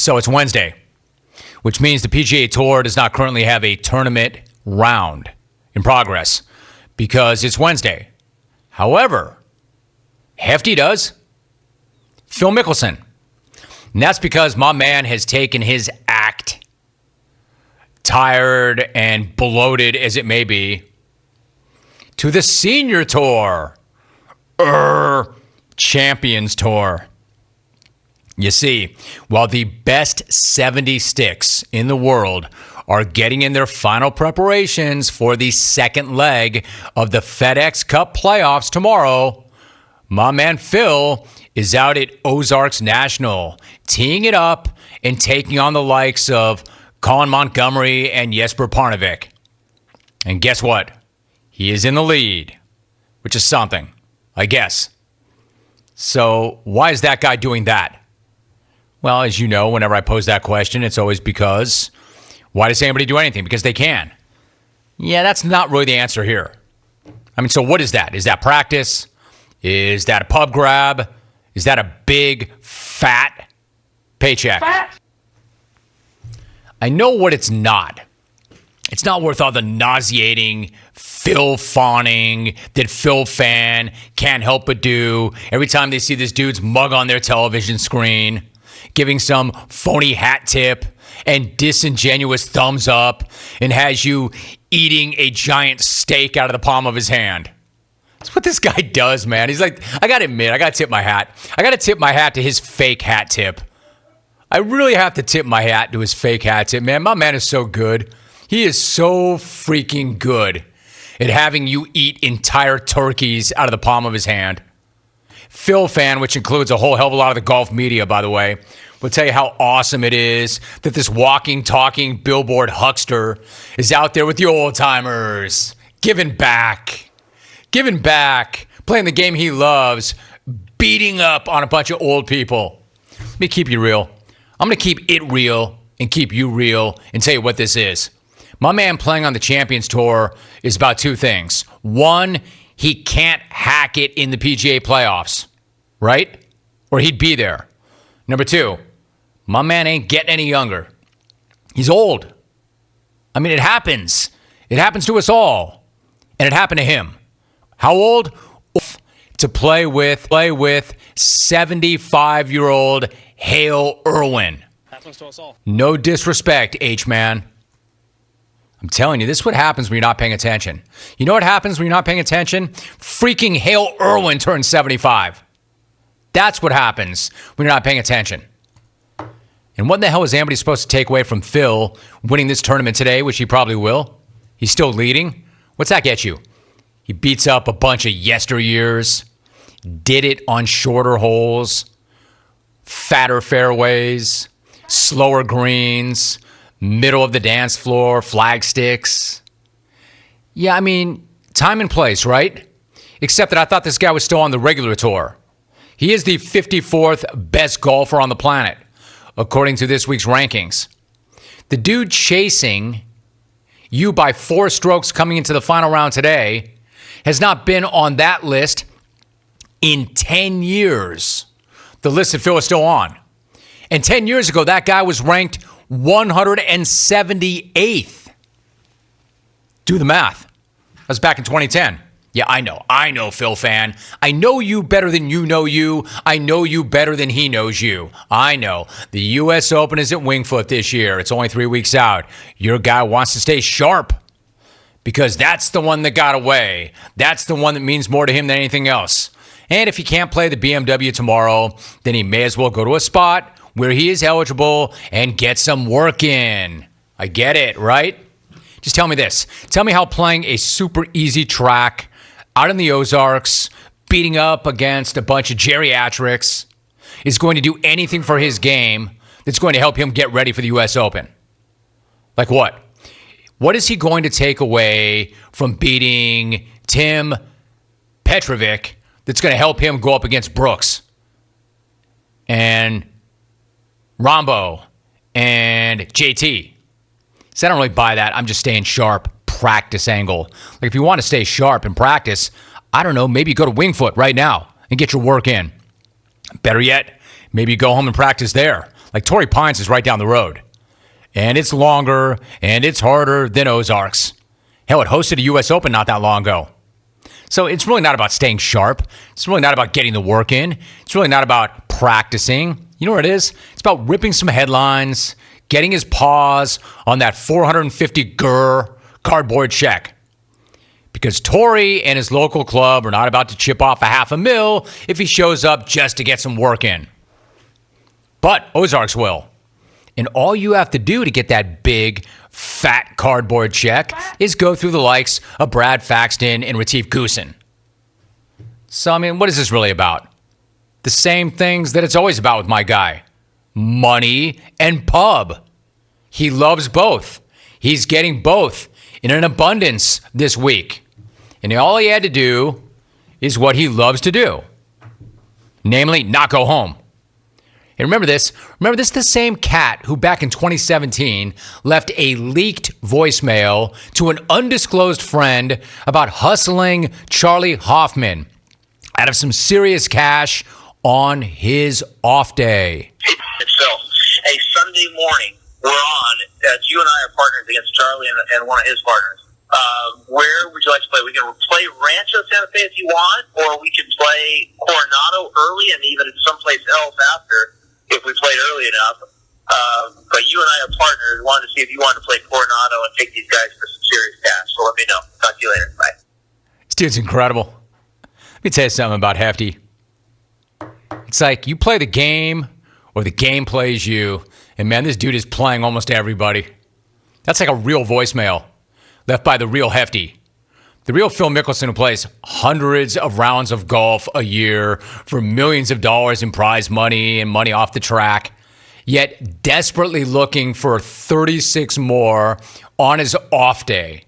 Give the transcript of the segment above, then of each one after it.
So it's Wednesday, which means the PGA Tour does not currently have a tournament round in progress because it's Wednesday. However, Hefty does. Phil Mickelson. And that's because my man has taken his act, tired and bloated as it may be, to the Senior Tour. Champions Tour. You see, while the best 70 sticks in the world are getting in their final preparations for the second leg of the FedEx Cup playoffs tomorrow, my man Phil is out at Ozarks National, teeing it up and taking on the likes of Colin Montgomery and Jesper Parnevik. And guess what? He is in the lead, which is something, I guess. So why is that guy doing that? Well, as you know, whenever I pose that question, it's always because, why does anybody do anything? Because they can. Yeah, that's not really the answer here. I mean, so what is that? Is that practice? Is that a pub grab? Is that a big, fat paycheck? I know what it's not. It's not worth all the nauseating Phil fawning that Phil fan can't help but do every time they see this dude's mug on their television screen, giving some phony hat tip and disingenuous thumbs up, and has you eating a giant steak out of the palm of his hand. That's what this guy does, man. He's like, I got to admit, I got to tip my hat. I got to tip my hat to his fake hat tip. I really have to tip my hat to his fake hat tip, man. My man is so good. He is so freaking good at having you eat entire turkeys out of the palm of his hand. Phil fan, which includes a whole hell of a lot of the golf media, by the way, will tell you how awesome it is that this walking, talking billboard huckster is out there with the old timers, giving back, playing the game he loves, beating up on a bunch of old people. Let me keep you real. I'm going to keep it real and keep you real and tell you what this is. My man playing on the Champions Tour is about two things. One, he can't hack it in the PGA playoffs, right? Or he'd be there. Number two, my man ain't getting any younger. He's old. I mean, it happens. It happens to us all. And it happened to him. How old? To play with 75-year-old Hale Irwin. Happens to us all. No disrespect, H-man. I'm telling you, this is what happens when you're not paying attention. You know what happens when you're not paying attention? Freaking Hale Irwin turns 75. That's what happens when you're not paying attention. And what the hell is anybody supposed to take away from Phil winning this tournament today, which he probably will? He's still leading. What's that get you? He beats up a bunch of yesteryears, did it on shorter holes, fatter fairways, slower greens, middle of the dance floor, flag sticks. Yeah, I mean, time and place, right? Except that I thought this guy was still on the regular tour. He is the 54th best golfer on the planet, according to this week's rankings. The dude chasing you by 4 strokes coming into the final round today has not been on that list in 10 years. The list that Phil is still on. And 10 years ago, that guy was ranked 178th. Do the math. That was back in 2010. Yeah, I know, Phil fan. I know you better than you know you. I know you better than he knows you. I know. The U.S. Open is at Winged Foot this year. It's only 3 weeks out. Your guy wants to stay sharp because that's the one that got away. That's the one that means more to him than anything else. And if he can't play the BMW tomorrow, then he may as well go to a spot where he is eligible and get some work in. I get it, right? Just tell me this. Tell me how playing a super easy track out in the Ozarks, beating up against a bunch of geriatrics, is going to do anything for his game that's going to help him get ready for the U.S. Open. Like what? What is he going to take away from beating Tim Petrovic that's going to help him go up against Brooks and Rombo and JT? So I don't really buy that. I'm just staying sharp. Practice angle. Like if you want to stay sharp and practice, I don't know, maybe go to Winged Foot right now and get your work in. Better yet, maybe you go home and practice there. Like Torrey Pines is right down the road. And it's longer and it's harder than Ozarks. Hell, it hosted a U.S. Open not that long ago. So it's really not about staying sharp. It's really not about getting the work in. It's really not about practicing. You know what it is? It's about ripping some headlines, getting his paws on that 450 cardboard check. Because Torrey and his local club are not about to chip off $500,000 if he shows up just to get some work in. But Ozarks will. And all you have to do to get that big, fat cardboard check is go through the likes of Brad Faxton and Retief Goosen. So, I mean, what is this really about? The same things that it's always about with my guy. Money and pub. He loves both. He's getting both in an abundance this week. And all he had to do is what he loves to do. Namely, not go home. And remember this is the same cat who back in 2017 left a leaked voicemail to an undisclosed friend about hustling Charlie Hoffman out of some serious cash on his off day. It's Phil. A Sunday morning, we're on, you and I are partners against Charlie and one of his partners. Where would you like to play? We can play Rancho Santa Fe if you want, or we can play Coronado early and even someplace else after if we played early enough. But you and I are partners. Wanted to see if you wanted to play Coronado and take these guys for some serious cash. So let me know. Talk to you later. Bye. This dude's incredible. Let me tell you something about Hefty. It's like you play the game or the game plays you. And man, this dude is playing almost everybody. That's like a real voicemail left by the real Hefty. The real Phil Mickelson, who plays hundreds of rounds of golf a year for millions of dollars in prize money and money off the track, yet desperately looking for 36 more on his off day.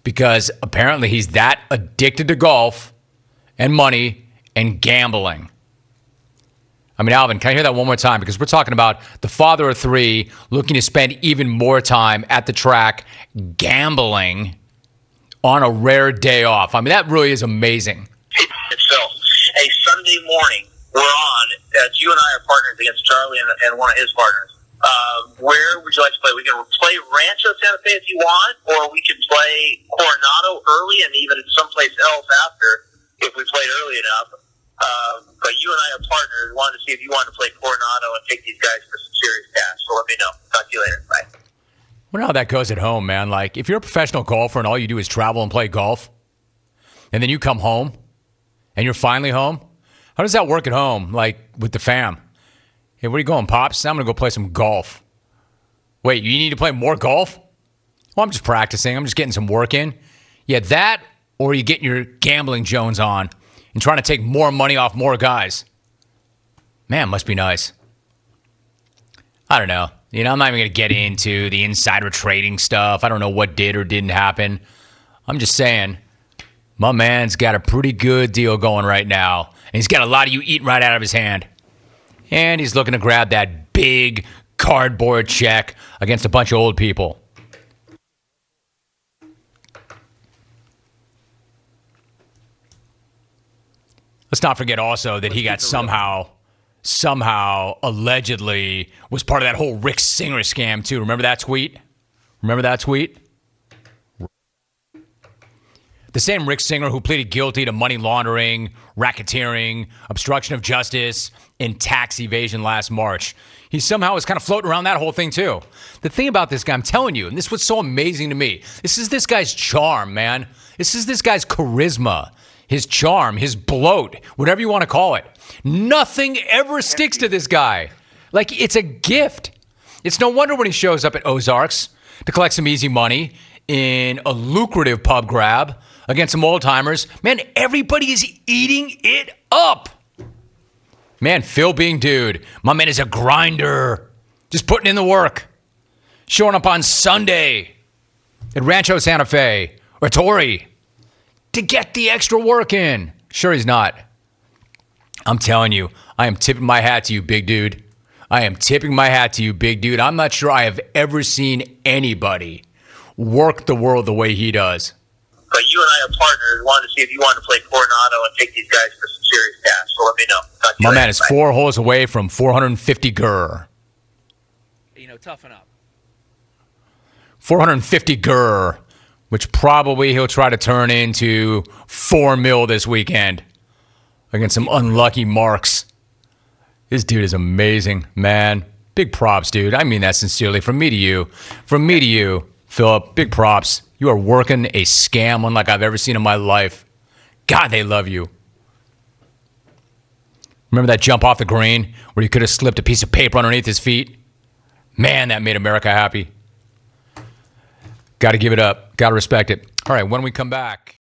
Because apparently he's that addicted to golf and money and gambling. I mean, Alvin, can I hear that one more time? Because we're talking about the father of three looking to spend even more time at the track gambling on a rare day off. I mean, that really is amazing. It's Phil. A Sunday morning, we're on, you and I are partners against Charlie and one of his partners. Where would you like to play? We can play Rancho Santa Fe if you want, or we can play Coronado early and even someplace else after if we played early enough. But you and I are partners. Wanted to see if you wanted to play Coronado and take these guys for some serious cash. So let me know. Talk to you later. Bye. I wonder how that goes at home, man. Like, if you're a professional golfer and all you do is travel and play golf, and then you come home, and you're finally home, how does that work at home, like, with the fam? Hey, where are you going, Pops? I'm going to go play some golf. Wait, you need to play more golf? Well, I'm just practicing. I'm just getting some work in. Yeah, that, or you getting your gambling Jones on and trying to take more money off more guys. Man, must be nice. I don't know. You know, I'm not even going to get into the insider trading stuff. I don't know what did or didn't happen. I'm just saying, my man's got a pretty good deal going right now. And he's got a lot of you eating right out of his hand. And he's looking to grab that big cardboard check against a bunch of old people. Let's not forget also that he got somehow, allegedly, was part of that whole Rick Singer scam, too. Remember that tweet? The same Rick Singer who pleaded guilty to money laundering, racketeering, obstruction of justice, and tax evasion last March. He somehow was kind of floating around that whole thing, too. The thing about this guy, I'm telling you, and this was so amazing to me, this is this guy's charm, man. This is this guy's charisma. His charm, his bloat, whatever you want to call it. Nothing ever sticks to this guy. Like, it's a gift. It's no wonder when he shows up at Ozarks to collect some easy money in a lucrative pub grab against some old-timers. Man, everybody is eating it up. Man, Phil being dude. My man is a grinder. Just putting in the work. Showing up on Sunday at Rancho Santa Fe or Torrey to get the extra work in. Sure he's not. I'm telling you, I am tipping my hat to you, big dude. I'm not sure I have ever seen anybody work the world the way he does. But you and I are partners. Wanted to see if you wanted to play Coronado and take these guys for some serious cash. So let me know. My man is 4 holes away from 450 gur. toughen up. 450 gur, which probably he'll try to turn into $4 million this weekend against some unlucky marks. This dude is amazing, man. Big props, dude. I mean that sincerely. From me to you, Philip, big props. You are working a scam unlike I've ever seen in my life. God, they love you. Remember that jump off the green where you could have slipped a piece of paper underneath his feet? Man, that made America happy. Got to give it up. Got to respect it. All right, when we come back.